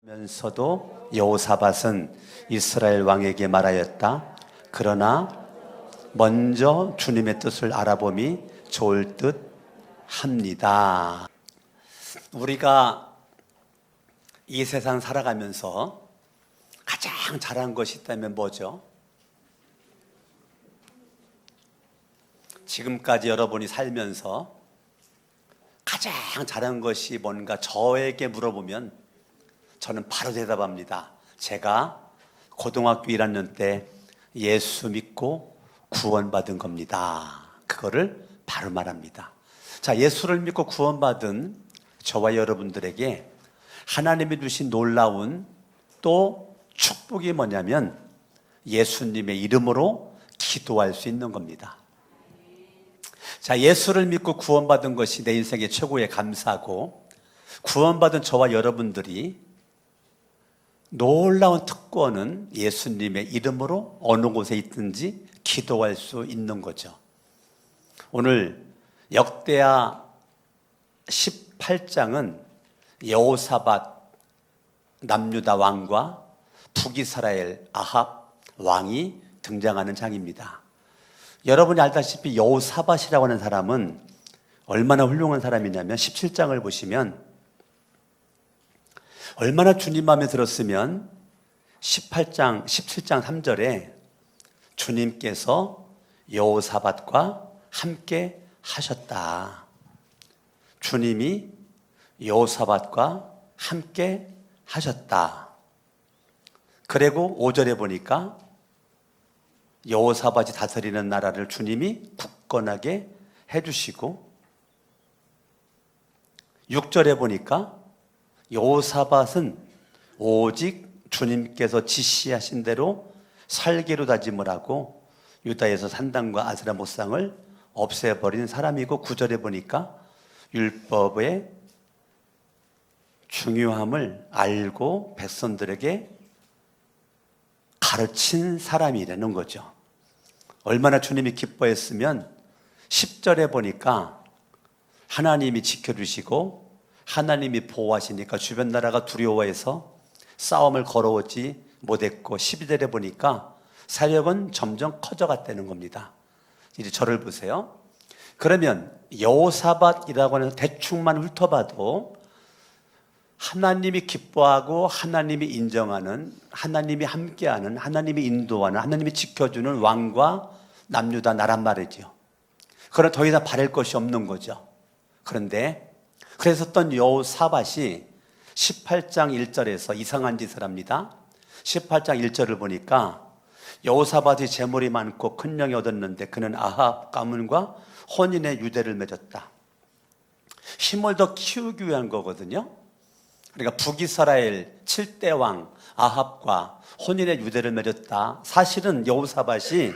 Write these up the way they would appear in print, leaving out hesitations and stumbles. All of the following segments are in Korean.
면서도 여호사밧은 이스라엘 왕에게 말하였다. 그러나 먼저 주님의 뜻을 알아봄이 좋을 듯 합니다. 우리가 이 세상 살아가면서 가장 잘한 것이 있다면 뭐죠? 지금까지 여러분이 살면서 가장 잘한 것이 뭔가 저에게 물어보면 저는 바로 대답합니다. 제가 고등학교 1학년 때 예수 믿고 구원받은 겁니다. 그거를 바로 말합니다. 자, 예수를 믿고 구원받은 저와 여러분들에게 하나님이 주신 놀라운 또 축복이 뭐냐면 예수님의 이름으로 기도할 수 있는 겁니다. 자, 예수를 믿고 구원받은 것이 내 인생의 최고의 감사고, 구원받은 저와 여러분들이 놀라운 특권은 예수님의 이름으로 어느 곳에 있든지 기도할 수 있는 거죠. 오늘 역대하 18장은 여호사밧 남유다 왕과 북이스라엘 아합 왕이 등장하는 장입니다. 여러분이 알다시피 여호사밧이라고 하는 사람은 얼마나 훌륭한 사람이냐면 17장을 보시면 얼마나 주님 마음에 들었으면 17장 3절에 주님께서 여호사밧과 함께 하셨다. 주님이 여호사밧과 함께 하셨다. 그리고 5절에 보니까 여호사밧이 다스리는 나라를 주님이 굳건하게 해주시고, 6절에 보니까 여호사밧은 오직 주님께서 지시하신 대로 살기로 다짐을 하고 유다에서 산당과 아세라 목상을 없애버린 사람이고, 9절에 보니까 율법의 중요함을 알고 백성들에게 가르친 사람이라는 거죠. 얼마나 주님이 기뻐했으면 10절에 보니까 하나님이 지켜주시고 하나님이 보호하시니까 주변 나라가 두려워해서 싸움을 걸어오지 못했고, 12절에 보니까 사력은 점점 커져갔다는 겁니다. 이제 저를 보세요. 그러면 여호사밧이라고 하는 대충만 훑어봐도 하나님이 기뻐하고 하나님이 인정하는, 하나님이 함께하는, 하나님이 인도하는, 하나님이 지켜주는 왕과 남유다 나란 말이죠. 그러나 더 이상 바랄 것이 없는 거죠. 그런데 그랬었던 여호사밧이 18장 1절에서 이상한 짓을 합니다. 18장 1절을 보니까 여호사밧이 재물이 많고 큰 영이 얻었는데 그는 아합 가문과 혼인의 유대를 맺었다. 힘을 더 키우기 위한 거거든요. 그러니까 북이스라엘 7대 왕 아합과 혼인의 유대를 맺었다. 사실은 여호사밧이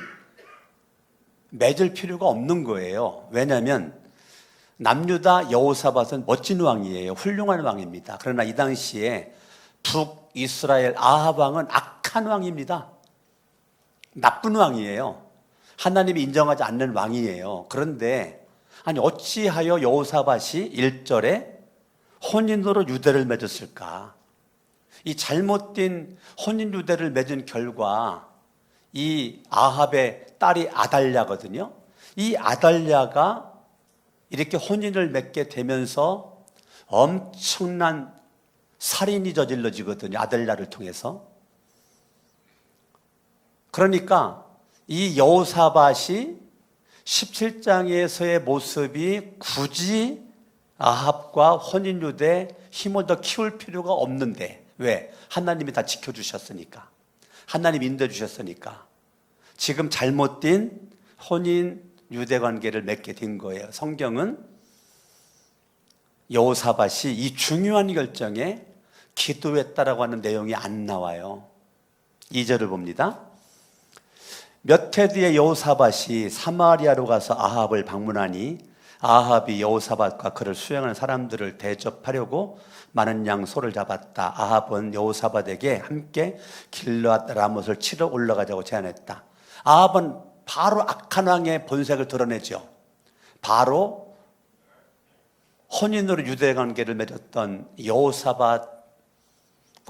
맺을 필요가 없는 거예요. 왜냐하면 남유다 여호사밧은 멋진 왕이에요. 훌륭한 왕입니다. 그러나 이 당시에 북이스라엘 아합 왕은 악한 왕입니다. 나쁜 왕이에요. 하나님이 인정하지 않는 왕이에요. 그런데 아니 어찌하여 여호사밧이 1절에 혼인으로 유대를 맺었을까? 이 잘못된 혼인 유대를 맺은 결과 이 아합의 딸이 아달랴거든요. 이 아달랴가 이렇게 혼인을 맺게 되면서 엄청난 살인이 저질러지거든요. 아달랴를 통해서. 그러니까 이 여호사밧이 17장에서의 모습이 굳이 아합과 혼인 유대 힘을 더 키울 필요가 없는데, 왜? 하나님이 다 지켜주셨으니까, 하나님이 인도해 주셨으니까 지금 잘못된 혼인 유대 관계를 맺게 된 거예요. 성경은 여호사밧이 이 중요한 결정에 기도했다라고 하는 내용이 안 나와요. 2절을 봅니다. 몇 해 뒤에 여호사밧이 사마리아로 가서 아합을 방문하니 아합이 여호사밧과 그를 수행하는 사람들을 대접하려고 많은 양 소를 잡았다. 아합은 여호사밧에게 함께 길르앗 라못을 치러 올라가자고 제안했다. 아합은 바로 악한 왕의 본색을 드러내죠. 바로 혼인으로 유대 관계를 맺었던 여호사밧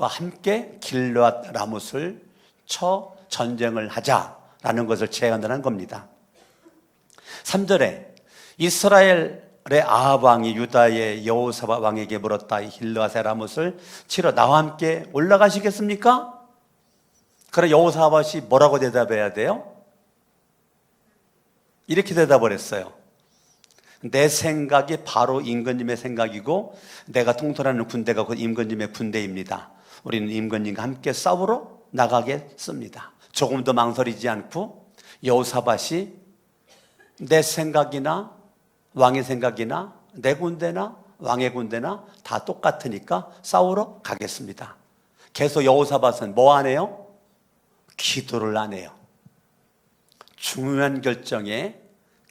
함께 길르앗 라못을 쳐 전쟁을 하자라는 것을 제안을 한 겁니다. 3절에 이스라엘의 아합 왕이 유다의 여호사밧 왕에게 물었다. 길르앗의 라못을 치러 나와 함께 올라가시겠습니까? 그래 여호사밧이 뭐라고 대답해야 돼요? 이렇게 대답을 했어요. 내 생각이 바로 임금님의 생각이고 내가 통솔하는 군대가 곧 임금님의 군대입니다. 우리는 임금님과 함께 싸우러 나가겠습니다. 조금 더 망설이지 않고 여호사밧이 내 생각이나 왕의 생각이나 내 군대나 왕의 군대나 다 똑같으니까 싸우러 가겠습니다. 계속 여호사밧은 뭐 안 해요? 기도를 안 해요. 중요한 결정에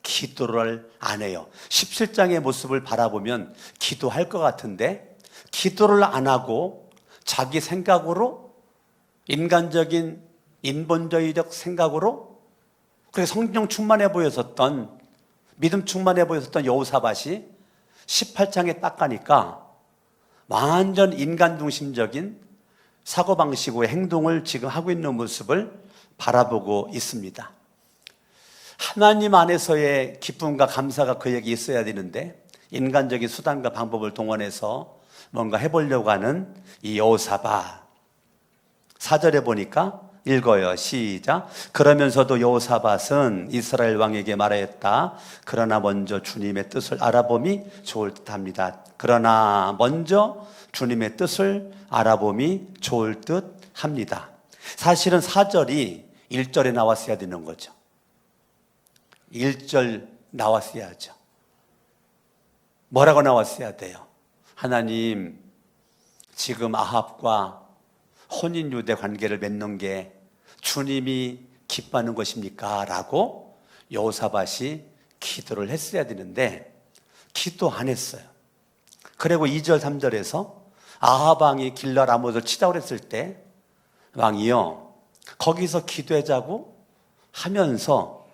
기도를 안 해요. 17장의 모습을 바라보면 기도할 것 같은데 기도를 안 하고 자기 생각으로 인간적인 인본주의적 생각으로 그렇게 성령 충만해 보였었던 믿음 충만해 보였었던 여호사밧이 18장에 딱 가니까 완전 인간 중심적인 사고방식의 행동을 지금 하고 있는 모습을 바라보고 있습니다. 하나님 안에서의 기쁨과 감사가 그에게 있어야 되는데 인간적인 수단과 방법을 동원해서 뭔가 해보려고 하는 이 여호사밧. 4절에 보니까 읽어요. 시작. 그러면서도 여호사밧은 이스라엘 왕에게 말하였다. 그러나 먼저 주님의 뜻을 알아봄이 좋을 듯합니다. 그러나 먼저 주님의 뜻을 알아봄이 좋을 듯합니다. 사실은 4절이 1절에 나왔어야 되는 거죠. 1절 나왔어야죠. 뭐라고 나왔어야 돼요? 하나님, 지금 아합과 혼인 유대 관계를 맺는 게 주님이 기뻐하는 것입니까? 라고 여호사밧이 기도를 했어야 되는데 기도 안 했어요. 그리고 2절 3절에서 아합 왕이 길르앗 라못을 치자고 했을 때 왕이요 거기서 기도하자고 하면서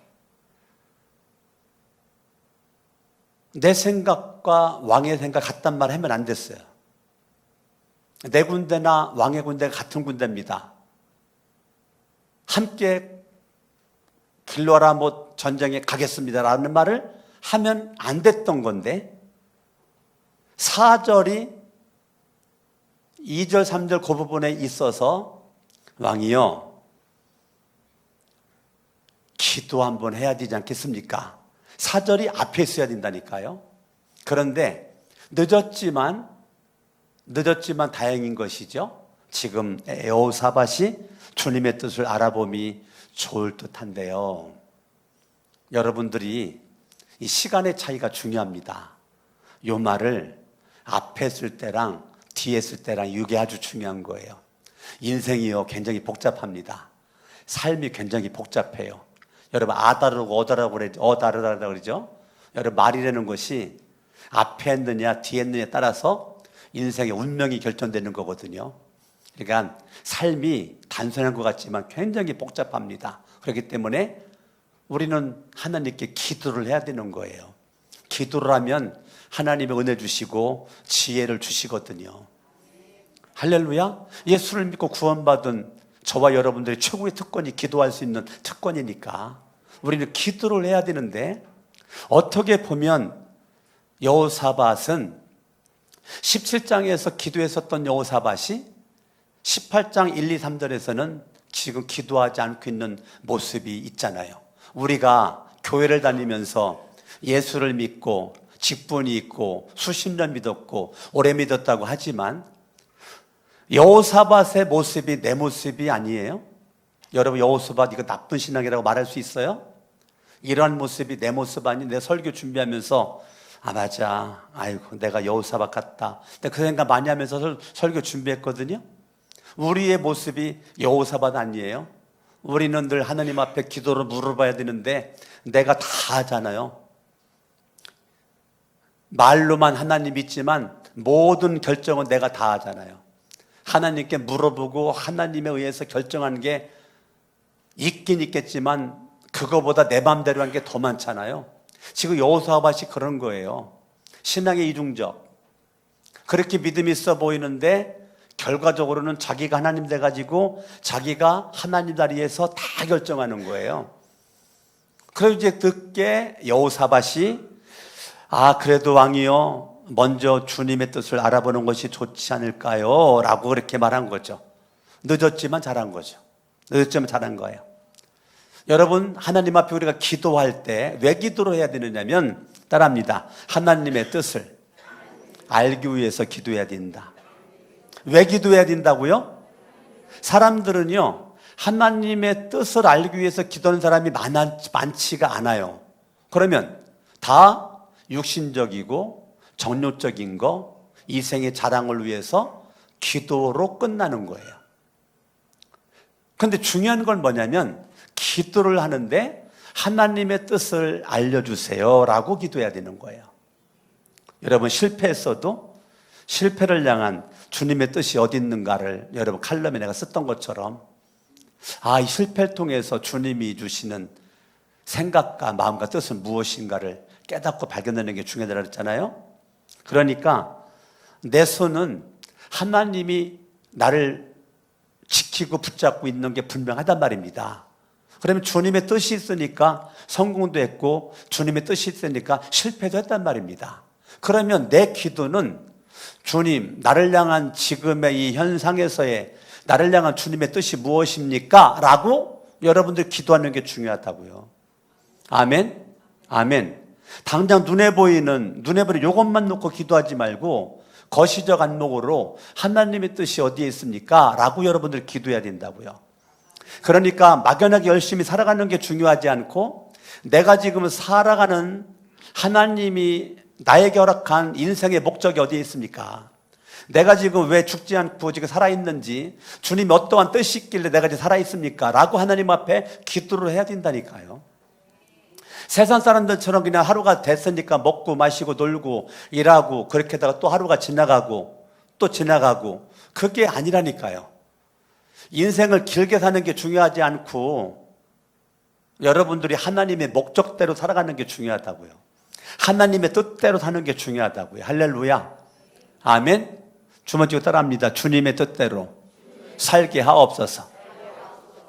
내 생각과 왕의 생각 같단 말 하면 안 됐어요. 내 군대나 왕의 군대가 같은 군대입니다. 함께 길르앗 라못 전쟁에 가겠습니다라는 말을 하면 안 됐던 건데 4절이 2절 3절 그 부분에 있어서 왕이요 기도 한번 해야 되지 않겠습니까? 4절이 앞에 있어야 된다니까요. 그런데 늦었지만 다행인 것이죠. 지금 여호사밧이 주님의 뜻을 알아봄이 좋을 듯한데요. 여러분들이 이 시간의 차이가 중요합니다. 이 말을 앞에 쓸 때랑 뒤에 쓸 때랑 이게 아주 중요한 거예요. 인생이요 굉장히 복잡합니다. 삶이 굉장히 복잡해요. 여러분 아다르고 어다르다고 그러죠. 여러분 말이라는 것이 앞에 했느냐 뒤에 했느냐에 따라서 인생의 운명이 결정되는 거거든요. 그러니까 삶이 단순한 것 같지만 굉장히 복잡합니다. 그렇기 때문에 우리는 하나님께 기도를 해야 되는 거예요. 기도를 하면 하나님의 은혜 주시고 지혜를 주시거든요. 할렐루야. 예수를 믿고 구원받은 저와 여러분들의 최고의 특권이 기도할 수 있는 특권이니까 우리는 기도를 해야 되는데 어떻게 보면 여호사밧은 17장에서 기도했었던 여호사밧이 18장 1, 2, 3절에서는 지금 기도하지 않고 있는 모습이 있잖아요. 우리가 교회를 다니면서 예수를 믿고 직분이 있고 수십 년 믿었고 오래 믿었다고 하지만 여호사밧의 모습이 내 모습이 아니에요? 여러분 여호사밧 이거 나쁜 신앙이라고 말할 수 있어요? 이러한 모습이 내 모습 아니? 내 설교 준비하면서 아 맞아 아이고 내가 여호사밧 같다 근데 그 생각 많이 하면서 설교 준비했거든요. 우리의 모습이 여호사밧 아니에요? 우리는 늘 하나님 앞에 기도를 물어봐야 되는데 내가 다 하잖아요. 말로만 하나님 믿지만 모든 결정은 내가 다 하잖아요. 하나님께 물어보고 하나님에 의해서 결정한 게 있긴 있겠지만 그거보다 내 맘대로 한 게 더 많잖아요. 지금 여호사밧이 그런 거예요. 신앙의 이중적. 그렇게 믿음이 있어 보이는데 결과적으로는 자기가 하나님 돼가지고 자기가 하나님 자리에서 다 결정하는 거예요. 그래서 이제 듣게 여호사밧이 그래도 왕이요, 먼저 주님의 뜻을 알아보는 것이 좋지 않을까요? 라고 그렇게 말한 거죠. 늦었지만 잘한 거죠. 늦었지만 잘한 거예요. 여러분, 하나님 앞에 우리가 기도할 때 왜 기도를 해야 되느냐면, 따라합니다. 하나님의 뜻을 알기 위해서 기도해야 된다. 왜 기도해야 된다고요? 사람들은요, 하나님의 뜻을 알기 위해서 기도하는 사람이 많지가 않아요. 그러면 다 육신적이고 정욕적인 거, 이생의 자랑을 위해서 기도로 끝나는 거예요. 그런데 중요한 건 뭐냐면, 기도를 하는데 하나님의 뜻을 알려주세요 라고 기도해야 되는 거예요. 여러분, 실패했어도 실패를 향한 주님의 뜻이 어디 있는가를 여러분 칼럼에 내가 썼던 것처럼, 이 실패를 통해서 주님이 주시는 생각과 마음과 뜻은 무엇인가를 깨닫고 발견하는 게 중요하다고 했잖아요. 그러니까 내 손은 하나님이 나를 지키고 붙잡고 있는 게 분명하단 말입니다. 그러면 주님의 뜻이 있으니까 성공도 했고, 주님의 뜻이 있으니까 실패도 했단 말입니다. 그러면 내 기도는 주님, 나를 향한 지금의 이 현상에서의 나를 향한 주님의 뜻이 무엇입니까? 라고 여러분들 기도하는 게 중요하다고요. 아멘? 아멘. 당장 눈에 보이는 이것만 놓고 기도하지 말고 거시적 안목으로 하나님의 뜻이 어디에 있습니까? 라고 여러분들 기도해야 된다고요. 그러니까 막연하게 열심히 살아가는 게 중요하지 않고, 내가 지금 살아가는 하나님이 나에게 허락한 인생의 목적이 어디에 있습니까? 내가 지금 왜 죽지 않고 지금 살아있는지, 주님이 어떠한 뜻이 있길래 내가 지금 살아있습니까? 라고 하나님 앞에 기도를 해야 된다니까요. 세상 사람들처럼 그냥 하루가 됐으니까 먹고 마시고 놀고 일하고 그렇게 하다가 또 하루가 지나가고 또 지나가고, 그게 아니라니까요. 인생을 길게 사는 게 중요하지 않고 여러분들이 하나님의 목적대로 살아가는 게 중요하다고요. 하나님의 뜻대로 사는 게 중요하다고요. 할렐루야. 아멘. 주문 지고 따라합니다. 주님의 뜻대로 살게 하옵소서.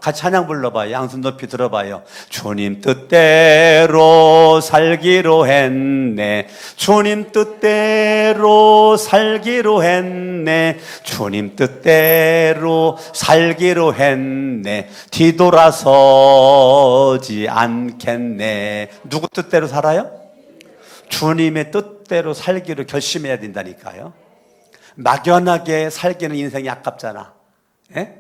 같이 찬양 불러봐요. 양손 높이 들어봐요. 주님 뜻대로 살기로 했네. 주님 뜻대로 살기로 했네. 주님 뜻대로 살기로 했네. 뒤돌아서지 않겠네. 누구 뜻대로 살아요? 주님의 뜻대로 살기로 결심해야 된다니까요. 막연하게 살기는 인생이 아깝잖아. 예?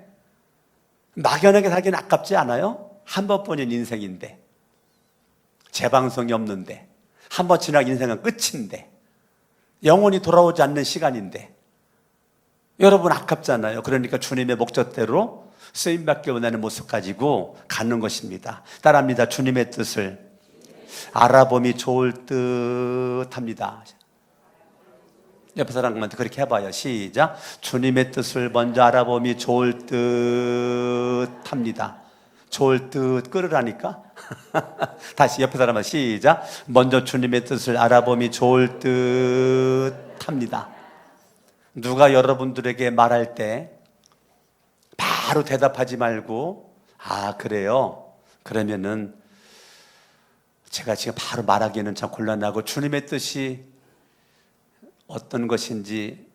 막연하게 살기는 아깝지 않아요? 한 번뿐인 인생인데, 재방송이 없는데, 한 번 지나고 인생은 끝인데, 영원히 돌아오지 않는 시간인데, 여러분 아깝잖아요. 그러니까 주님의 목적대로 쓰임받기 원하는 모습 가지고 가는 것입니다. 따라합니다. 주님의 뜻을 알아봄이 좋을 듯 합니다. 옆에 사람한테 그렇게 해봐요. 시작. 주님의 뜻을 먼저 알아봄이 좋을 듯 합니다. 좋을 듯 끌으라니까. 다시 옆에 사람한테 시작. 먼저 주님의 뜻을 알아봄이 좋을 듯 합니다. 누가 여러분들에게 말할 때 바로 대답하지 말고, 그래요? 그러면은 제가 지금 바로 말하기에는 참 곤란하고, 주님의 뜻이 어떤 것인지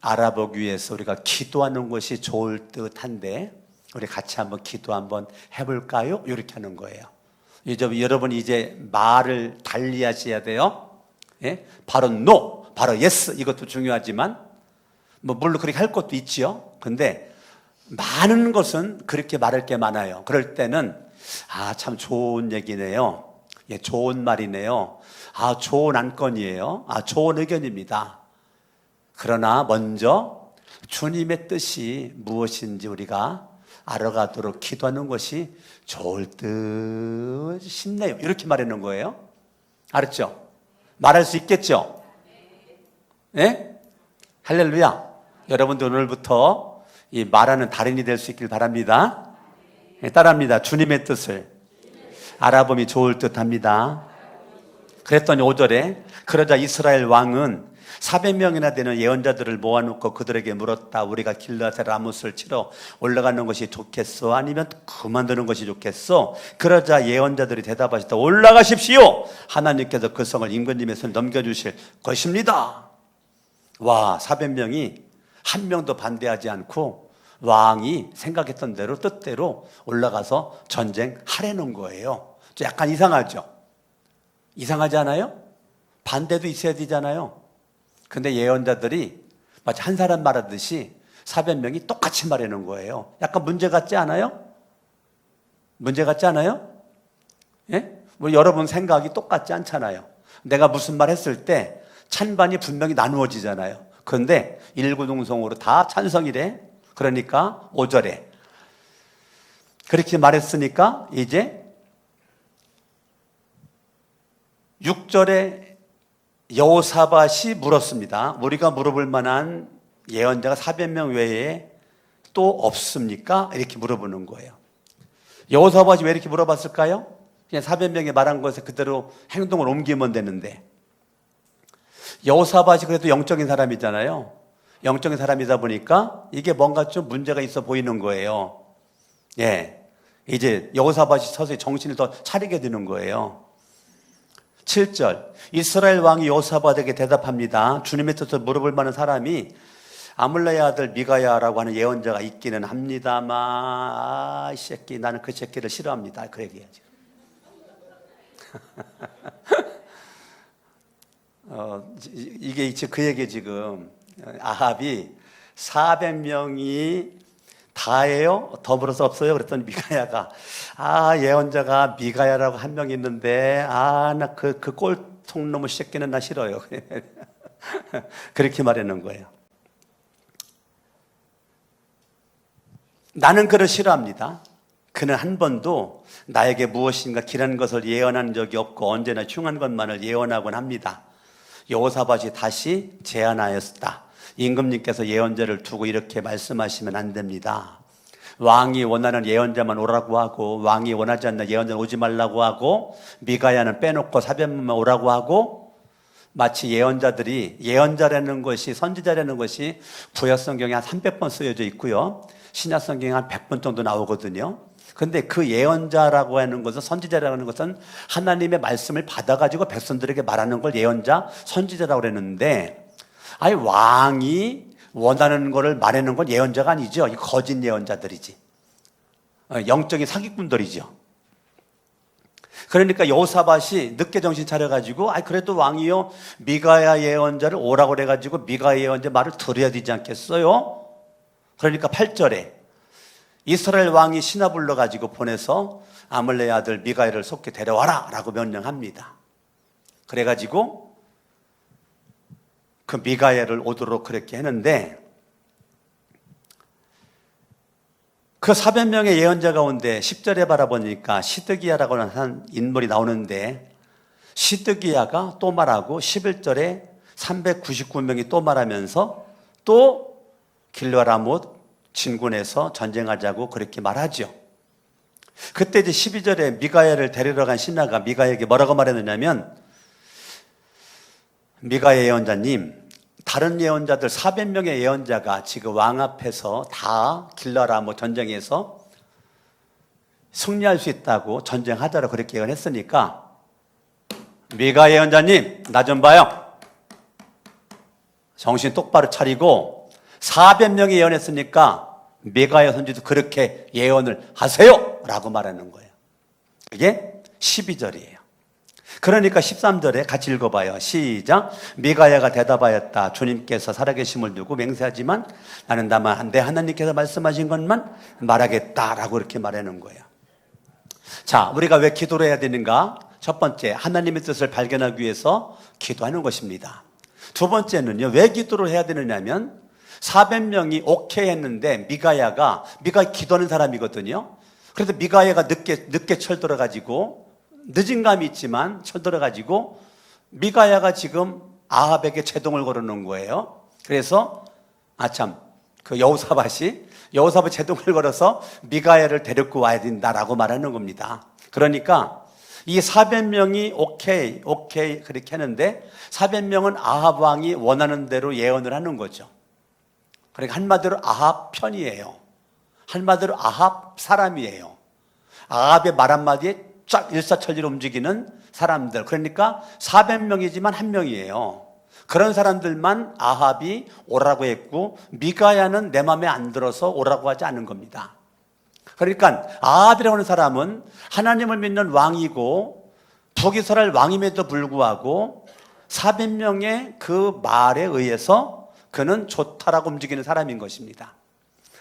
알아보기 위해서 우리가 기도하는 것이 좋을 듯한데, 우리 같이 한번 기도 한번 해볼까요? 이렇게 하는 거예요. 여러분 이제 말을 달리 하셔야 돼요. 예? 바로 no, 바로 yes, 이것도 중요하지만 물론 그렇게 할 것도 있지요. 근데 많은 것은 그렇게 말할 게 많아요. 그럴 때는 참 좋은 얘기네요. 예, 좋은 말이네요. 좋은 안건이에요. 좋은 의견입니다. 그러나 먼저 주님의 뜻이 무엇인지 우리가 알아가도록 기도하는 것이 좋을 듯 싶네요. 이렇게 말하는 거예요. 알았죠? 말할 수 있겠죠? 예? 할렐루야. 여러분들 오늘부터 이 말하는 달인이 될 수 있길 바랍니다. 예, 따라합니다. 주님의 뜻을 알아봄이 좋을 듯 합니다. 그랬더니 5절에 그러자 이스라엘 왕은 400명이나 되는 예언자들을 모아놓고 그들에게 물었다. 우리가 길르앗의 라못을 치러 올라가는 것이 좋겠어? 아니면 그만두는 것이 좋겠어? 그러자 예언자들이 대답하셨다. 올라가십시오. 하나님께서 그 성을 임금님의 손에 넘겨주실 것입니다. 와, 400명이 한 명도 반대하지 않고 왕이 생각했던 대로 뜻대로 올라가서 전쟁하려는 거예요. 약간 이상하죠? 이상하지 않아요? 반대도 있어야 되잖아요. 근데 예언자들이 마치 한 사람 말하듯이 400명이 똑같이 말하는 거예요. 약간 문제 같지 않아요? 문제 같지 않아요? 예? 뭐 여러분 생각이 똑같지 않잖아요. 내가 무슨 말 했을 때 찬반이 분명히 나누어지잖아요. 그런데 일구동성으로 다 찬성이래. 그러니까 5절에 그렇게 말했으니까 이제 6절에 여호사밧이 물었습니다. 우리가 물어볼 만한 예언자가 400명 외에 또 없습니까? 이렇게 물어보는 거예요. 여호사밧이 왜 이렇게 물어봤을까요? 그냥 400명이 말한 것에 그대로 행동을 옮기면 되는데, 여호사밧이 그래도 영적인 사람이잖아요. 영적인 사람이다 보니까 이게 뭔가 좀 문제가 있어 보이는 거예요. 예, 이제 여호사밧이 서서히 정신을 더 차리게 되는 거예요. 7절, 이스라엘 왕이 여호사밧에게 대답합니다. 주님의 뜻을 물어볼 만한 사람이 아물레의 아들 미가야라고 하는 예언자가 있기는 합니다만, 이 새끼, 나는 그 새끼를 싫어합니다. 그 얘기야지. 이게 그 얘기 지금 아합이 400명이 다예요? 더불어서 없어요? 그랬더니 미가야가 예언자가 미가야라고 한 명 있는데 나 그 꼴통 놈의 새끼는 나 싫어요. 그렇게 말하는 거예요. 나는 그를 싫어합니다. 그는 한 번도 나에게 무엇인가 길한 것을 예언한 적이 없고 언제나 흉한 것만을 예언하곤 합니다. 여호사밧이 다시 제안하였다. 임금님께서 예언자를 두고 이렇게 말씀하시면 안 됩니다. 왕이 원하는 예언자만 오라고 하고 왕이 원하지 않는 예언자는 오지 말라고 하고 미가야는 빼놓고 400명만 오라고 하고, 마치 예언자들이, 예언자라는 것이, 선지자라는 것이 구약성경에 한 300번 쓰여져 있고요, 신약성경에 한 100번 정도 나오거든요. 그런데 그 예언자라고 하는 것은, 선지자라고 하는 것은 하나님의 말씀을 받아가지고 백성들에게 말하는 걸 예언자, 선지자라고 그랬는데, 왕이 원하는 거를 말하는 건 예언자가 아니죠. 이 거짓 예언자들이지. 영적인 사기꾼들이죠. 그러니까 여호사밧이 늦게 정신 차려가지고 그래도 왕이요 미가야 예언자를 오라고 그래가지고 미가야 예언자 말을 들어야 되지 않겠어요? 그러니까 8절에 이스라엘 왕이 신하 불러가지고 보내서 아물레의 아들 미가야를 속히 데려와라 라고 명령합니다. 그래가지고 그 미가야를 오도록 그렇게 했는데, 그 400명의 예언자 가운데 10절에 바라보니까 시드기야라고 하는 인물이 나오는데, 시드기야가 또 말하고 11절에 399명이 또 말하면서 또 길르앗 라못 진군에서 전쟁하자고 그렇게 말하죠. 그때 이제 12절에 미가야를 데리러 간 신하가 미가야에게 뭐라고 말했느냐면, 미가야 예언자님, 다른 예언자들 400명의 예언자가 지금 왕 앞에서 다 길르앗 라못 전쟁에서 승리할 수 있다고 전쟁하자라고 그렇게 예언했으니까, 미가야 예언자님 나 좀 봐요. 정신 똑바로 차리고 400명이 예언했으니까 미가야 선지도 그렇게 예언을 하세요 라고 말하는 거예요. 이게 12절이에요. 그러니까 13절에 같이 읽어봐요. 시작. 미가야가 대답하였다. 주님께서 살아계심을 두고 맹세하지만 나는 다만 내 하나님께서 말씀하신 것만 말하겠다라고 이렇게 말하는 거예요. 자, 우리가 왜 기도를 해야 되는가? 첫 번째, 하나님의 뜻을 발견하기 위해서 기도하는 것입니다. 두 번째는요, 왜 기도를 해야 되느냐면 400명이 오케이 했는데 미가야 기도하는 사람이거든요. 그래서 미가야가 늦게 철들어가지고, 늦은 감이 있지만 철들어가지고 미가야가 지금 아합에게 제동을 걸어놓은 거예요. 그래서 그 여호사밧이 제동을 걸어서 미가야를 데리고 와야 된다라고 말하는 겁니다. 그러니까 이 400명이 오케이 그렇게 하는데 400명은 아합 왕이 원하는 대로 예언을 하는 거죠. 그러니까 한마디로 아합 편이에요. 한마디로 아합 사람이에요. 아합의 말 한마디에 쫙 일사천리로 움직이는 사람들. 그러니까 400명이지만 한 명이에요. 그런 사람들만 아합이 오라고 했고 미가야는 내 마음에 안 들어서 오라고 하지 않은 겁니다. 그러니까 아합이라고 하는 사람은 하나님을 믿는 왕이고 북이스라엘 왕임에도 불구하고 400명의 그 말에 의해서 그는 좋다라고 움직이는 사람인 것입니다.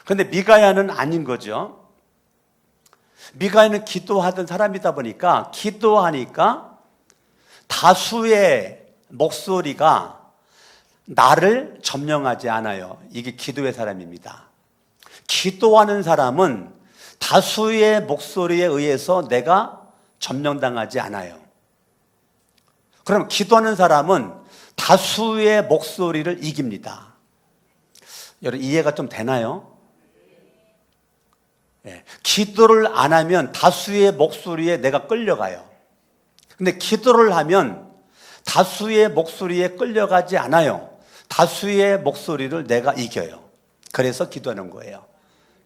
그런데 미가야는 아닌 거죠. 미가야는 기도하던 사람이다 보니까 기도하니까 다수의 목소리가 나를 점령하지 않아요. 이게 기도의 사람입니다. 기도하는 사람은 다수의 목소리에 의해서 내가 점령당하지 않아요. 그럼 기도하는 사람은 다수의 목소리를 이깁니다. 여러분 이해가 좀 되나요? 네. 기도를 안 하면 다수의 목소리에 내가 끌려가요. 근데 기도를 하면 다수의 목소리에 끌려가지 않아요. 다수의 목소리를 내가 이겨요. 그래서 기도하는 거예요.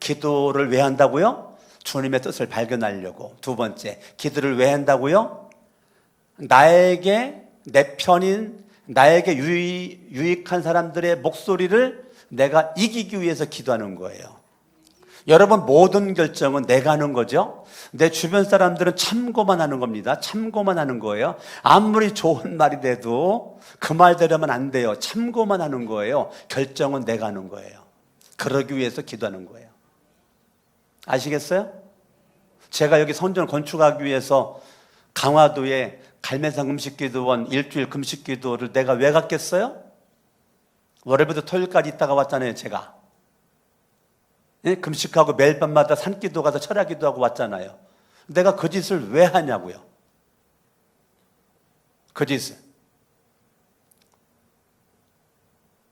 기도를 왜 한다고요? 주님의 뜻을 발견하려고. 두 번째, 기도를 왜 한다고요? 나에게 내 편인, 나에게 유익한 사람들의 목소리를 내가 이기기 위해서 기도하는 거예요. 여러분 모든 결정은 내가 하는 거죠. 내 주변 사람들은 참고만 하는 겁니다. 참고만 하는 거예요. 아무리 좋은 말이 돼도 그 말대로면 안 돼요. 참고만 하는 거예요. 결정은 내가 하는 거예요. 그러기 위해서 기도하는 거예요. 아시겠어요? 제가 여기 성전 건축하기 위해서 강화도에 갈매산 금식기도원 일주일 금식기도를 내가 왜 갔겠어요? 월요일부터 토요일까지 있다가 왔잖아요. 제가 금식하고 매일 밤마다 산기도 가서 철야기도 하고 왔잖아요. 내가 그 짓을 왜 하냐고요. 그 짓을.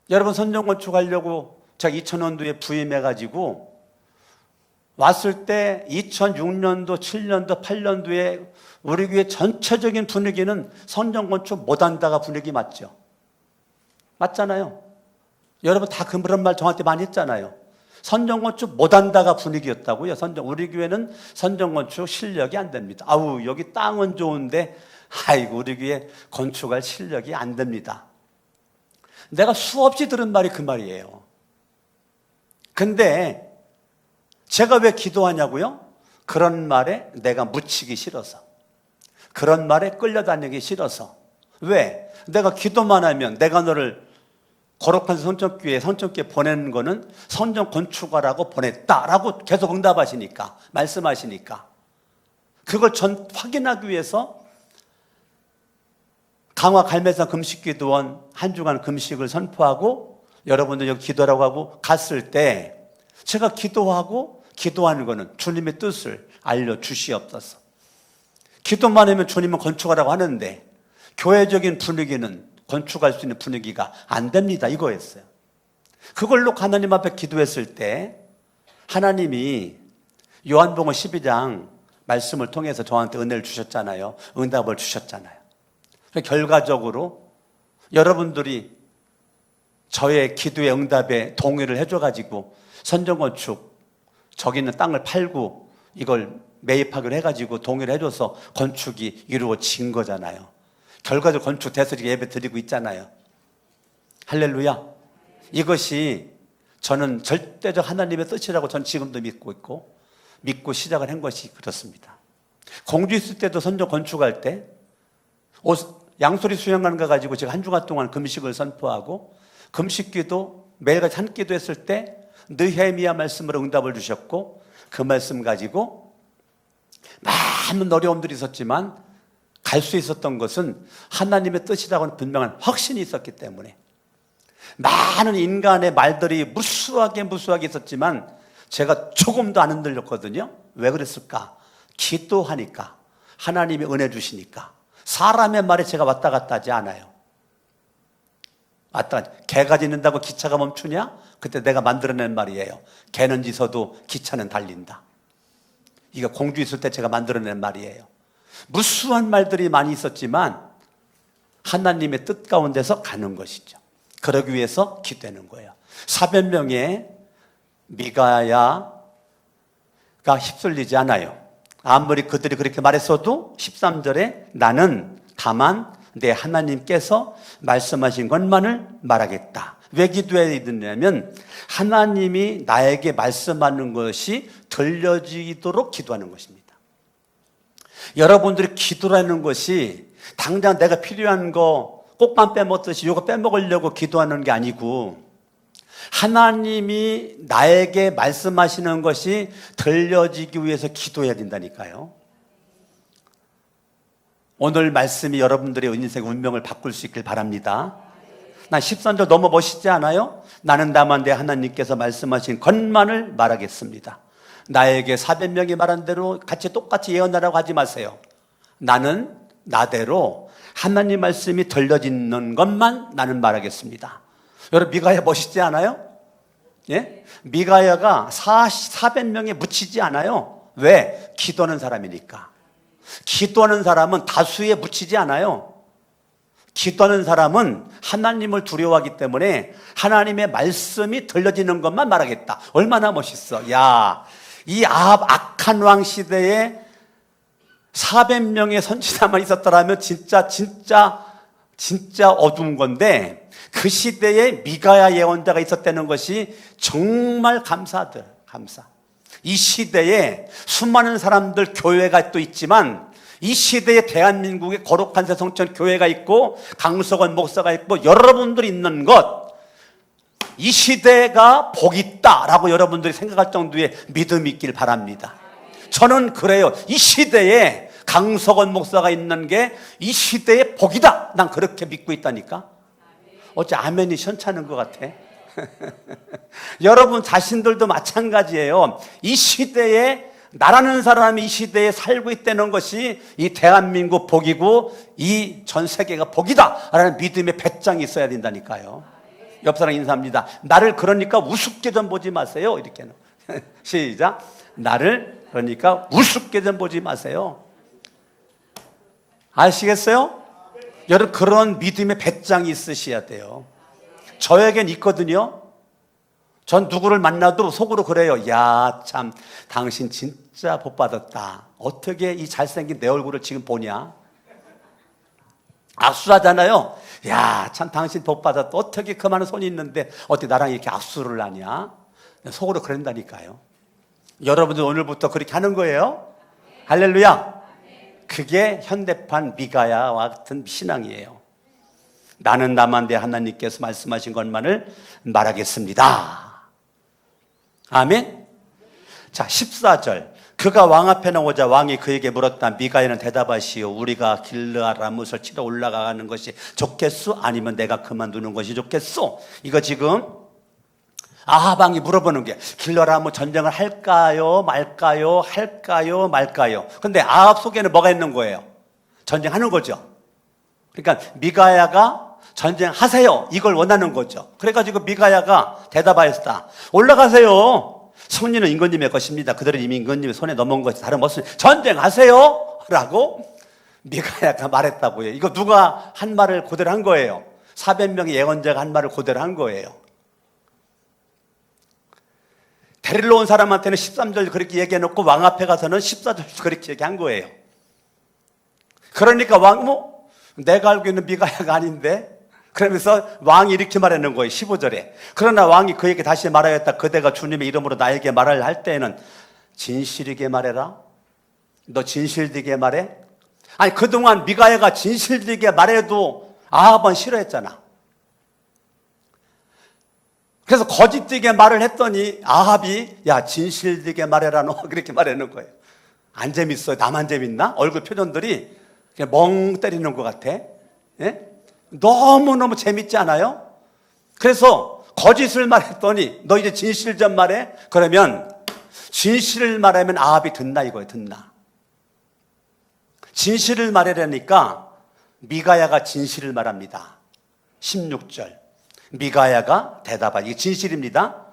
여러분 선전 건축하려고 제가 2000년도에 부임해가지고 왔을 때 2006년도, 7년도, 8년도에 우리 교회 전체적인 분위기는 선전 건축 못한다가 분위기 맞죠? 맞잖아요. 여러분 다 그런 말 저한테 많이 했잖아요. 선전건축 못한다가 분위기였다고요. 우리 교회는 선전건축 실력이 안 됩니다. 아우 여기 땅은 좋은데 아이고 우리 교회 건축할 실력이 안 됩니다. 내가 수없이 들은 말이 그 말이에요. 근데 제가 왜 기도하냐고요? 그런 말에 내가 묻히기 싫어서, 그런 말에 끌려다니기 싫어서. 왜? 내가 기도만 하면 내가 너를 거룩한 선전교회 보내는 거는 선전 건축하라고 보냈다라고 계속 응답하시니까, 말씀하시니까 그걸 전 확인하기 위해서 강화 갈매산 금식기도원 한 주간 금식을 선포하고 여러분들 여기 기도라고 하고 갔을 때 제가 기도하고 기도하는 거는 주님의 뜻을 알려주시옵소서. 기도만 하면 주님은 건축하라고 하는데 교회적인 분위기는 건축할 수 있는 분위기가 안 됩니다. 이거였어요. 그걸로 하나님 앞에 기도했을 때 하나님이 요한복음 12장 말씀을 통해서 저한테 은혜를 주셨잖아요. 응답을 주셨잖아요. 결과적으로 여러분들이 저의 기도의 응답에 동의를 해줘가지고 선전건축 저기 있는 땅을 팔고 이걸 매입하기로 해가지고 동의를 해줘서 건축이 이루어진 거잖아요. 결과적으로 건축 대설이 예배 드리고 있잖아요. 할렐루야. 이것이 저는 절대적 하나님의 뜻이라고 전 지금도 믿고 있고 믿고 시작을 한 것이 그렇습니다. 공주 있을 때도 선전 건축할 때 양소리 수양관 가가지고 제가 한 주간 동안 금식을 선포하고 금식기도 매일같이 한 기도 했을 때 느헤미야 말씀으로 응답을 주셨고 그 말씀 가지고 많은 어려움들이 있었지만 갈 수 있었던 것은 하나님의 뜻이라고는 분명한 확신이 있었기 때문에 많은 인간의 말들이 무수하게 있었지만 제가 조금도 안 흔들렸거든요. 왜 그랬을까? 기도하니까, 하나님이 은혜 주시니까. 사람의 말에 제가 왔다 갔다 하지 않아요. 개가 짖는다고 기차가 멈추냐? 그때 내가 만들어낸 말이에요. 개는 짖어도 기차는 달린다. 이거 공주 있을 때 제가 만들어낸 말이에요. 무수한 말들이 많이 있었지만 하나님의 뜻 가운데서 가는 것이죠. 그러기 위해서 기도하는 거예요. 400명의 미가야가 휩쓸리지 않아요. 아무리 그들이 그렇게 말했어도 13절에 나는 다만 내 하나님께서 말씀하신 것만을 말하겠다. 왜 기도해야 되냐면 하나님이 나에게 말씀하는 것이 들려지도록 기도하는 것입니다. 여러분들이 기도라는 것이 당장 내가 필요한 거 꽃감 빼먹듯이 이거 빼먹으려고 기도하는 게 아니고 하나님이 나에게 말씀하시는 것이 들려지기 위해서 기도해야 된다니까요. 오늘 말씀이 여러분들의 인생의 운명을 바꿀 수 있길 바랍니다. 난 13절 너무 멋있지 않아요? 나는 다만 내 하나님께서 말씀하신 것만을 말하겠습니다. 나에게 400명이 말한 대로 같이 똑같이 예언하라고 하지 마세요. 나는 나대로 하나님 말씀이 들려지는 것만 나는 말하겠습니다. 여러분 미가야 멋있지 않아요? 예? 미가야가 400명에 묻히지 않아요. 왜? 기도하는 사람이니까. 기도하는 사람은 다수에 묻히지 않아요. 기도하는 사람은 하나님을 두려워하기 때문에 하나님의 말씀이 들려지는 것만 말하겠다. 얼마나 멋있어. 야, 이 아합 악한 왕 시대에 400명의 선지자만 있었더라면 진짜 어두운 건데 그 시대에 미가야 예언자가 있었다는 것이 정말 감사. 이 시대에 수많은 사람들 교회가 또 있지만 이 시대에 대한민국에 거룩한 새성천 교회가 있고 강석원 목사가 있고 여러분들이 있는 것, 이 시대가 복이 있다라고 여러분들이 생각할 정도의 믿음이 있길 바랍니다. 저는 그래요. 이 시대에 강석원 목사가 있는 게 이 시대의 복이다. 난 그렇게 믿고 있다니까. 어째 아멘이 시원찮은 것 같아. 여러분 자신들도 마찬가지예요. 이 시대에 나라는 사람이 이 시대에 살고 있다는 것이 이 대한민국 복이고 이 전 세계가 복이다라는 믿음의 배짱이 있어야 된다니까요. 옆 사람 인사합니다. 나를 그러니까 우습게 좀 보지 마세요. 이렇게는. 시작. 나를 그러니까 우습게 좀 보지 마세요. 아시겠어요? 여러분 그런 믿음의 배짱이 있으셔야 돼요. 저에겐 있거든요. 전 누구를 만나도 속으로 그래요. 야, 참 당신 진짜 복 받았다. 어떻게 이 잘생긴 내 얼굴을 지금 보냐? 악수하잖아요. 야, 참 당신 복 받았다. 어떻게 그 많은 손이 있는데 어떻게 나랑 이렇게 악수를 하냐? 속으로 그런다니까요. 여러분들 오늘부터 그렇게 하는 거예요. 할렐루야. 그게 현대판 미가야와 같은 신앙이에요. 나는 나만 내 하나님께서 말씀하신 것만을 말하겠습니다. 아멘. 자, 14절. 그가 왕 앞에 나오자 왕이 그에게 물었다. 미가야는 대답하시오. 우리가 길르앗 라못을 치러 올라가는 것이 좋겠소? 아니면 내가 그만두는 것이 좋겠소? 이거 지금 아합 왕이 물어보는 게 길르앗 라못 전쟁을 할까요? 말까요? 할까요? 말까요? 근데 아합 속에는 뭐가 있는 거예요? 전쟁하는 거죠. 그러니까 미가야가 전쟁하세요. 이걸 원하는 거죠. 그래가지고 미가야가 대답하였다. 올라가세요. 승리는 임금님의 것입니다. 그들은 이미 임금님의 손에 넘어온 것이 다름없습니다. 전쟁하세요. 라고 미가야가 말했다고요. 이거 누가 한 말을 그대로 한 거예요. 400명의 예언자가 한 말을 그대로 한 거예요. 데리러 온 사람한테는 13절 그렇게 얘기해놓고 왕 앞에 가서는 14절 그렇게 얘기한 거예요. 그러니까 내가 알고 있는 미가야가 아닌데? 그러면서 왕이 이렇게 말하는 거예요. 15절에. 그러나 왕이 그에게 다시 말하였다. 그대가 주님의 이름으로 나에게 말을 할 때에는 진실이게 말해라. 너 진실되게 말해? 아니 그동안 미가야가 진실되게 말해도 아합은 싫어했잖아. 그래서 거짓되게 말을 했더니 아합이 야 진실되게 말해라 너 그렇게 말하는 거예요. 안 재밌어요? 나만 재밌나? 얼굴 표정들이 그냥 멍 때리는 것 같아. 예? 너무너무 재밌지 않아요? 그래서 거짓을 말했더니 너 이제 진실 좀 말해? 그러면 진실을 말하면 아합이 듣나 이거예요. 듣나. 진실을 말하려니까 미가야가 진실을 말합니다. 16절 미가야가 대답하니 이게 진실입니다.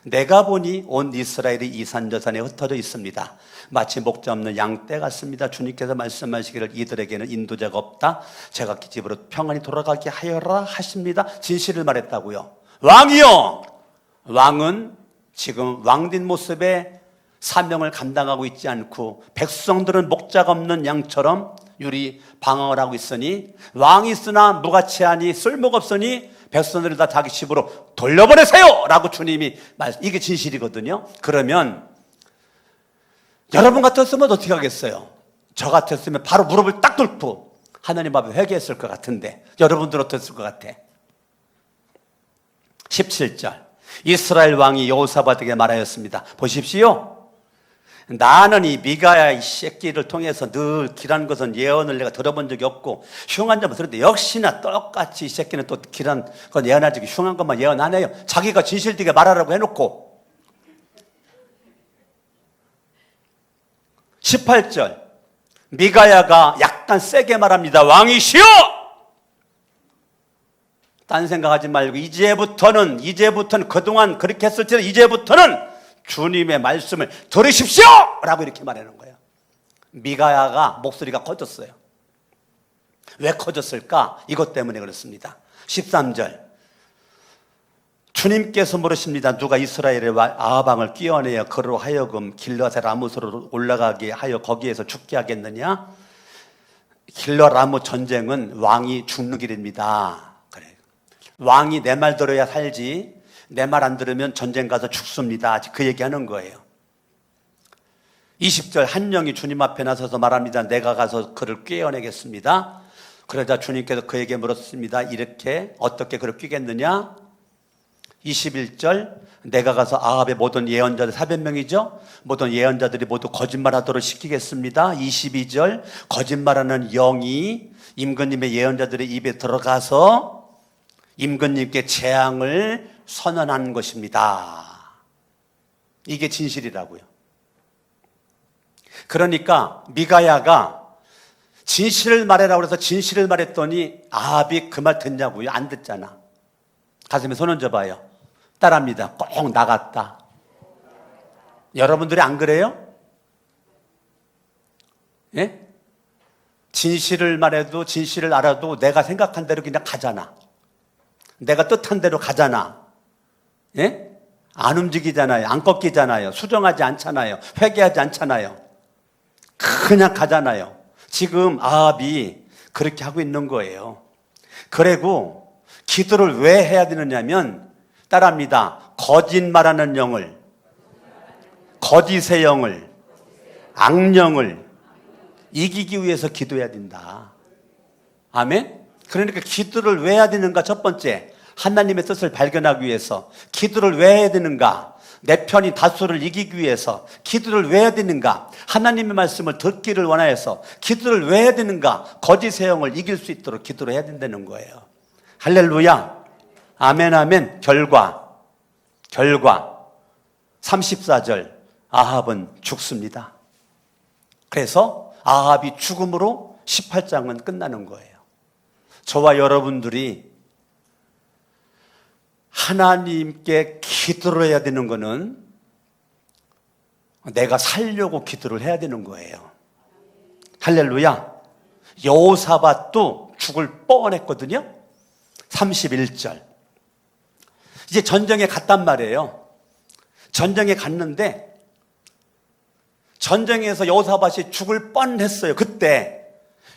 내가 보니 온 이스라엘이 이산저산에 흩어져 있습니다. 마치 목자 없는 양떼 같습니다. 주님께서 말씀하시기를 이들에게는 인도자가 없다. 제가 집으로 평안히 돌아가게 하여라 하십니다. 진실을 말했다고요. 왕이요! 왕은 지금 왕된 모습에 사명을 감당하고 있지 않고 백성들은 목자가 없는 양처럼 유리 방황을 하고 있으니 왕이 있으나 무가치하니 쓸모가 없으니 백성들을 다 자기 집으로 돌려보내세요! 라고 주님이 이게 진실이거든요. 그러면 여러분 같았으면 어떻게 하겠어요? 저 같았으면 바로 무릎을 딱 꿇고 하나님 앞에 회개했을 것 같은데 여러분들 어땠을 것 같아? 17절 이스라엘 왕이 여호사밧에게 말하였습니다. 보십시오. 나는 이 미가야 이 새끼를 통해서 늘 길한 것은 예언을 내가 들어본 적이 없고 흉한 점은 들었는데 역시나 똑같이 이 새끼는 또 길한 건 예언하지 흉한 것만 예언 안 해요. 자기가 진실되게 말하라고 해놓고 18절 미가야가 약간 세게 말합니다. 왕이시여! 딴 생각하지 말고 이제부터는 그동안 그렇게 했을지는 이제부터는 주님의 말씀을 들으십시오! 라고 이렇게 말하는 거예요. 미가야가 목소리가 커졌어요. 왜 커졌을까? 이것 때문에 그렇습니다. 13절 주님께서 물으십니다. 누가 이스라엘의 아합왕을 끼워내어 그로 하여금 길르앗의 라못으로 올라가게 하여 거기에서 죽게 하겠느냐? 길르앗 전쟁은 왕이 죽는 길입니다. 그래요. 왕이 내 말 들어야 살지 내 말 안 들으면 전쟁 가서 죽습니다. 그 얘기하는 거예요. 20절 한 영이 주님 앞에 나서서 말합니다. 내가 가서 그를 꿰어내겠습니다. 그러자 주님께서 그에게 물었습니다. 이렇게 어떻게 그를 꿰겠느냐? 21절 내가 가서 아합의 모든 예언자들 400명이죠. 모든 예언자들이 모두 거짓말하도록 시키겠습니다. 22절 거짓말하는 영이 임금님의 예언자들의 입에 들어가서 임금님께 재앙을 선언한 것입니다. 이게 진실이라고요. 그러니까 미가야가 진실을 말해라고 해서 진실을 말했더니 아합이 그 말 듣냐고요? 안 듣잖아. 가슴에 손 얹어봐요. 따라합니다. 꼭 나갔다. 여러분들이 안 그래요? 예? 진실을 말해도 진실을 알아도 내가 생각한 대로 그냥 가잖아. 내가 뜻한 대로 가잖아. 예? 안 움직이잖아요. 안 꺾이잖아요. 수정하지 않잖아요. 회개하지 않잖아요. 그냥 가잖아요. 지금 아합이 그렇게 하고 있는 거예요. 그리고 기도를 왜 해야 되느냐면 따라합니다. 거짓말하는 영을, 거짓의 영을, 악령을 이기기 위해서 기도해야 된다. 아멘? 그러니까 기도를 왜 해야 되는가? 첫 번째, 하나님의 뜻을 발견하기 위해서. 기도를 왜 해야 되는가? 내 편이 다수를 이기기 위해서. 기도를 왜 해야 되는가? 하나님의 말씀을 듣기를 원하여서. 기도를 왜 해야 되는가? 거짓의 영을 이길 수 있도록 기도를 해야 된다는 거예요. 할렐루야. 아멘 아멘. 결과 34절 아합은 죽습니다. 그래서 아합이 죽음으로 18장은 끝나는 거예요. 저와 여러분들이 하나님께 기도를 해야 되는 거는 내가 살려고 기도를 해야 되는 거예요. 할렐루야. 여호사밧도 죽을 뻔했거든요. 31절 이제 전쟁에 갔단 말이에요. 전쟁에 갔는데 전쟁에서 여호사밧이 죽을 뻔했어요. 그때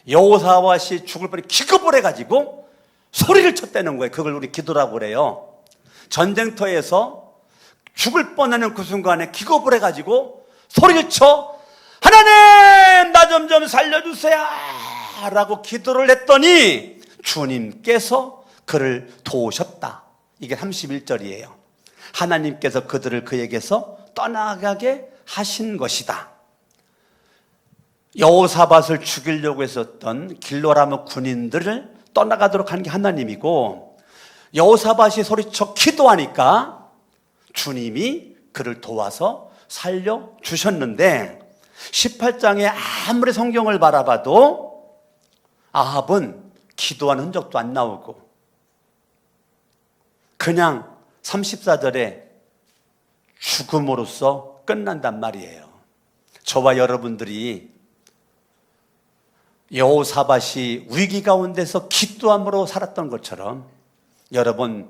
여호사밧이 죽을 뻔해 기겁을 해가지고 소리를 쳤다는 거예요. 그걸 우리 기도라고 그래요. 전쟁터에서 죽을 뻔하는 그 순간에 기겁을 해가지고 소리를 쳐 하나님 나 좀 살려주세요 라고 기도를 했더니 주님께서 그를 도우셨다. 이게 31절이에요. 하나님께서 그들을 그에게서 떠나가게 하신 것이다. 여호사밧을 죽이려고 했었던 길르앗 군인들을 떠나가도록 한 게 하나님이고 여호사밧이 소리쳐 기도하니까 주님이 그를 도와서 살려주셨는데 18장에 아무리 성경을 바라봐도 아합은 기도한 흔적도 안 나오고 그냥 34절에 죽음으로써 끝난단 말이에요. 저와 여러분들이 여호사밧이 위기 가운데서 기도함으로 살았던 것처럼 여러분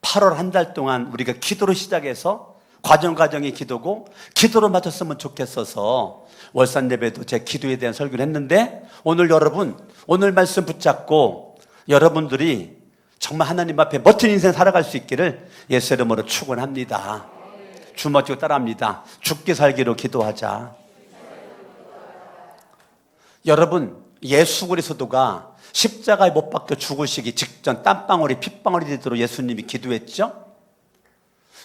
8월 한 달 동안 우리가 기도로 시작해서 과정이 기도고 기도로 맞췄으면 좋겠어서 월산 예배도 제 기도에 대한 설교를 했는데 오늘 여러분 오늘 말씀 붙잡고 여러분들이 정말 하나님 앞에 멋진 인생 살아갈 수 있기를 예수 이름으로 축원합니다. 주먹쥐고 따라합니다. 죽기 살기로 기도하자. 여러분 예수 그리스도가 십자가에 못 박혀 죽으시기 직전 땀방울이 핏방울이 되도록 예수님이 기도했죠.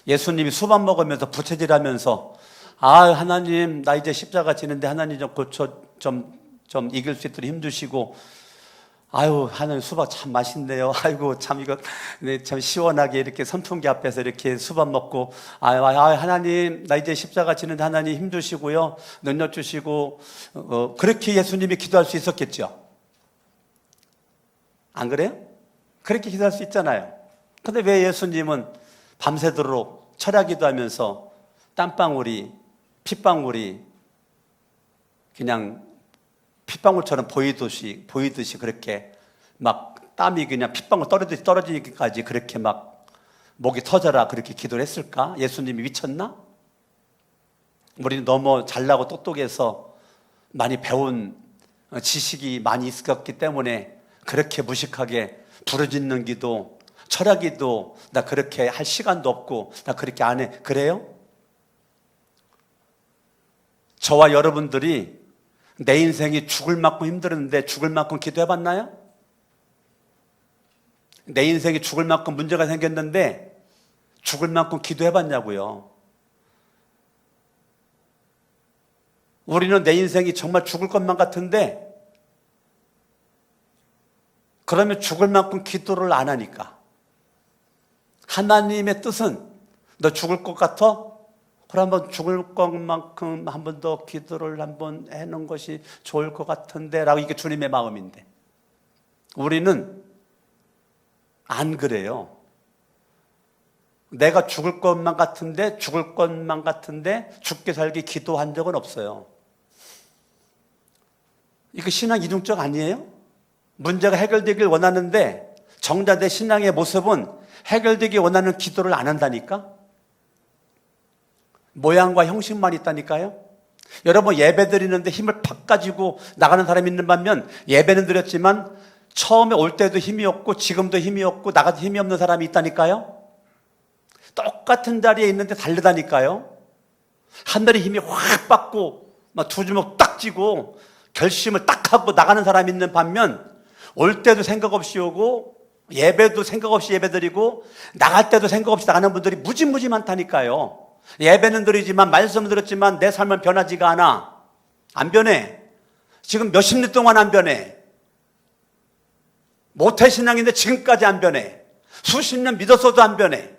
예수님이 수박 먹으면서 부채질하면서 하나님 나 이제 십자가 지는데 하나님 좀 고쳐 좀 이길 수 있도록 힘주시고 하나님 수박 참 맛있네요. 참 이거 참 시원하게 이렇게 선풍기 앞에서 이렇게 수박 먹고 하나님 나 이제 십자가 지는데 하나님 힘주시고요 능력 주시고 그렇게 예수님이 기도할 수 있었겠죠. 안 그래요? 그렇게 기도할 수 있잖아요. 근데 왜 예수님은 밤새도록 철야기도 하면서 땀방울이 핏방울이 그냥 핏방울처럼 보이듯이 그렇게 막 땀이 그냥 핏방울 떨어지기까지 그렇게 막 목이 터져라 그렇게 기도를 했을까? 예수님이 미쳤나? 우리는 너무 잘나고 똑똑해서 많이 배운 지식이 많이 있었기 때문에 그렇게 무식하게 부르짖는 기도, 철야기도 나 그렇게 할 시간도 없고 나 그렇게 안 해. 그래요? 저와 여러분들이 내 인생이 죽을 만큼 힘들었는데 죽을 만큼 기도해봤나요? 내 인생이 죽을 만큼 문제가 생겼는데 죽을 만큼 기도해봤냐고요. 우리는 내 인생이 정말 죽을 것만 같은데 그러면 죽을 만큼 기도를 안 하니까 하나님의 뜻은 너 죽을 것 같아? 그럼 한번 죽을 것만큼 한 번 더 기도를 한번 해놓은 것이 좋을 것 같은데 라고 이게 주님의 마음인데 우리는 안 그래요. 내가 죽을 것만 같은데 죽게 살기 기도한 적은 없어요. 이거 신앙 이중적 아니에요? 문제가 해결되길 원하는데 정작 내 신앙의 모습은 해결되기 원하는 기도를 안 한다니까? 모양과 형식만 있다니까요? 여러분 예배 드리는데 힘을 팍 가지고 나가는 사람이 있는 반면 예배는 드렸지만 처음에 올 때도 힘이 없고 지금도 힘이 없고 나가도 힘이 없는 사람이 있다니까요? 똑같은 자리에 있는데 다르다니까요? 하늘의 힘이 확 받고 막 두 주먹 딱 쥐고 결심을 딱 하고 나가는 사람이 있는 반면 올 때도 생각 없이 오고 예배도 생각 없이 예배 드리고 나갈 때도 생각 없이 나가는 분들이 무지 많다니까요. 예배는 드리지만 말씀을 들었지만 내 삶은 변하지가 않아. 안 변해. 지금 몇십 년 동안 안 변해. 모태신앙인데 지금까지 안 변해. 수십 년 믿었어도 안 변해.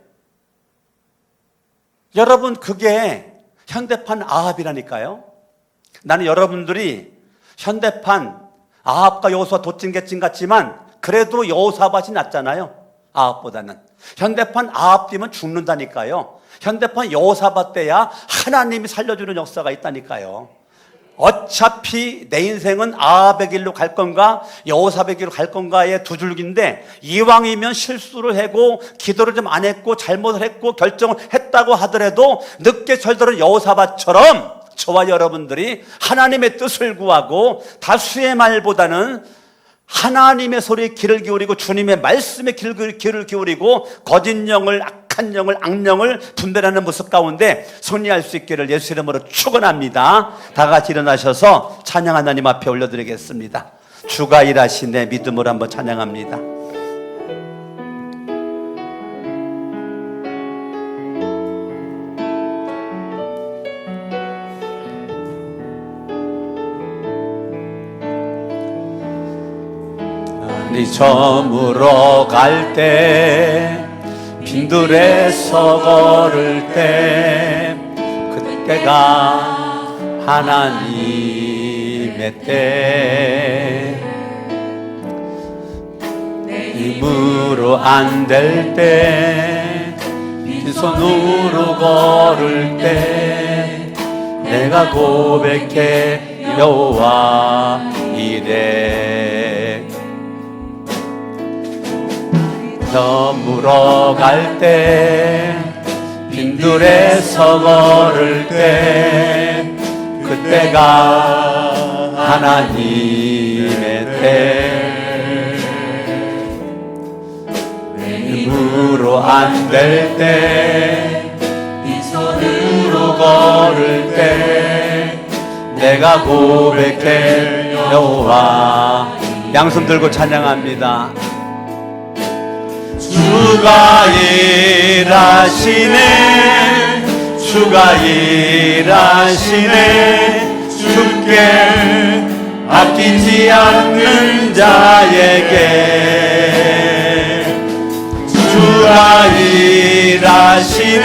여러분 그게 현대판 아합이라니까요. 나는 여러분들이 현대판 아합과 여호수아 도찐개찐 같지만 그래도 여호사밧이 낫잖아요. 아합보다는. 현대판 아합 뛰면 죽는다니까요. 현대판 여호사밧 때야 하나님이 살려주는 역사가 있다니까요. 어차피 내 인생은 아합의 길로 갈 건가 여호사밧의 길로 갈 건가의 두 줄기인데 이왕이면 실수를 하고 기도를 좀 안 했고 잘못을 했고 결정을 했다고 하더라도 늦게 철들은 여호사밧처럼 저와 여러분들이 하나님의 뜻을 구하고 다수의 말보다는 하나님의 소리에 귀를 기울이고 주님의 말씀에 귀를 기울이고 거짓 영을 악한 영을 악령을 분별하는 모습 가운데 승리할 수 있기를 예수 이름으로 축원합니다. 다 같이 일어나셔서 찬양 하나님 앞에 올려드리겠습니다. 주가 일하시네 믿음으로 한번 찬양합니다. 네 저물어 갈 때 빈들에서 걸을 때 그때가 하나님의 때 힘으로 안 될 때 빈손으로 걸을 때 내가 고백해 여호와 이래. 저물어 갈 때 빈들에서 걸을 때 그때가 하나님의 때. 내 힘으로 안 될 때 빈손으로 걸을 때 내가 고백해 여호와. 양손 들고 찬양합니다. 주가 일하시네, 주가 일하시네. 주께 아끼지 않는 자에게 주가 일하시네,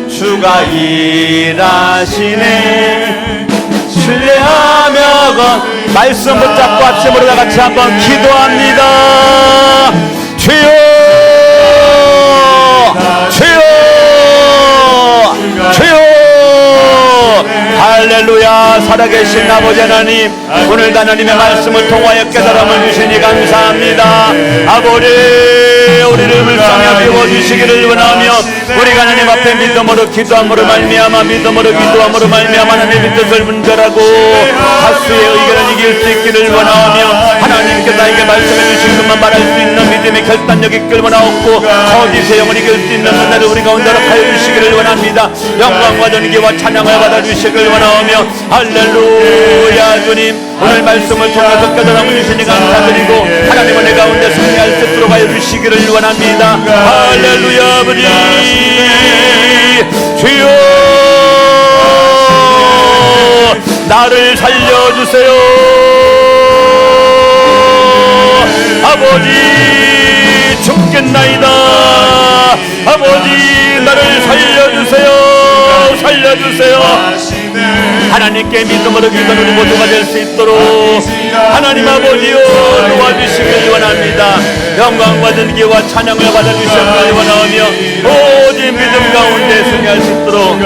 주가 일하시네. 신뢰하며 말씀 붙잡고 아침으로 다 같이 한번 기도합니다. 주여, 주여, 주여. 할렐루야. 살아계신 아버지 하나님, 오늘도 하나님의 말씀을 통하여 깨달음을 주시니 감사합니다. 아버지, 우리를 불쌍히 비워주시기를 원하며 우리가 하나님 앞에 믿음으로 기도함으로 말미암아 믿음으로 기도함으로 말미암아 하나님의 뜻을 분별하고 다수의 의견을 이길 수 있기를 원하며 하나님께서 나에게 말씀해 주신 것만 말할 수 있는 믿음의 결단력이 있기를 원하옵고 거짓의 영을 이길 수 있는 은혜를 우리 가운데 허락하여 주시기를 원합니다. 영광과 존귀와 찬양을 받아주시기를 원하오며 할렐루야. 주님, 오늘 말씀을 통해서 깨달음을 주시니 감사드리고 하나님 은혜 가운데 승리할 수 있도록 하여 주시기를 원합니다. 할렐루야. 아버지 주여, 나를 살려주세요. 아버지 죽겠나이다. 아버지 나를 살려주세요. 살려주세요. 하나님께 믿음으로 기도하는 우리 모두가 될 수 있도록 하나님 아버지여 도와주시길 원합니다. 영광과 존귀와 찬양을 받아주시길 원하며 오직 믿음 가운데 승리할 수 있도록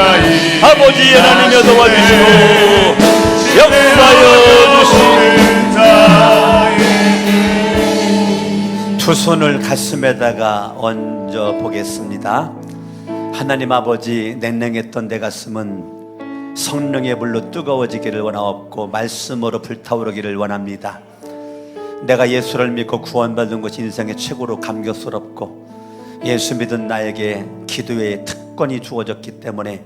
아버지 하나님여 도와주시고 역사여 주시고. 두 손을 가슴에다가 얹어 보겠습니다. 하나님 아버지, 냉랭했던 내 가슴은 성령의 불로 뜨거워지기를 원하옵고 말씀으로 불타오르기를 원합니다. 내가 예수를 믿고 구원받은 것이 인생의 최고로 감격스럽고 예수 믿은 나에게 기도의 특권이 주어졌기 때문에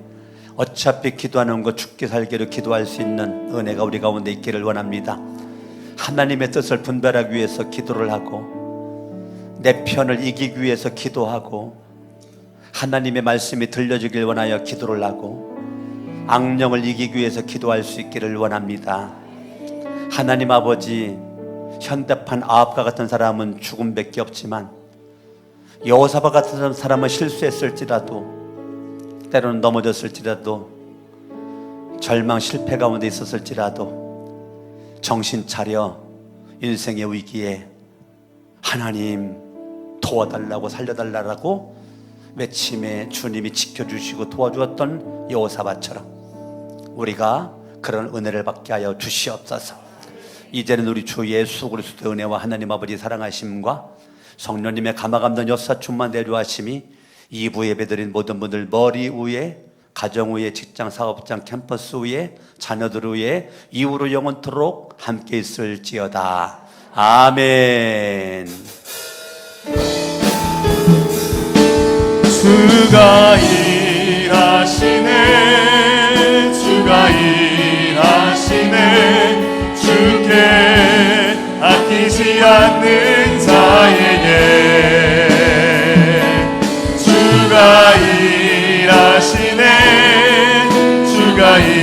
어차피 기도하는 것 죽기 살기로 기도할 수 있는 은혜가 우리 가운데 있기를 원합니다. 하나님의 뜻을 분별하기 위해서 기도를 하고 내 편을 이기기 위해서 기도하고 하나님의 말씀이 들려주길 원하여 기도를 하고 악령을 이기기 위해서 기도할 수 있기를 원합니다. 하나님 아버지, 현대판 아합과 같은 사람은 죽음밖에 없지만 여호사밧 같은 사람은 실수했을지라도 때로는 넘어졌을지라도 절망 실패 가운데 있었을지라도 정신 차려 인생의 위기에 하나님 도와달라고 살려달라고 외침에 주님이 지켜주시고 도와주었던 여호사밧처럼 우리가 그런 은혜를 받게 하여 주시옵소서. 이제는 우리 주 예수 그리스도의 은혜와 하나님 아버지 사랑하심과 성령님의 감화감동 역사 충만 내려하심이 2부 예배드린 모든 분들 머리 위에, 가정 위에, 직장 사업장 캠퍼스 위에, 자녀들 위에 이후로 영원토록 함께 있을지어다. 아멘. 주가 일하시네, 주가 일하시네. 주께 아끼지 않는 자에게 주가 일하시네, 주가 일하시네.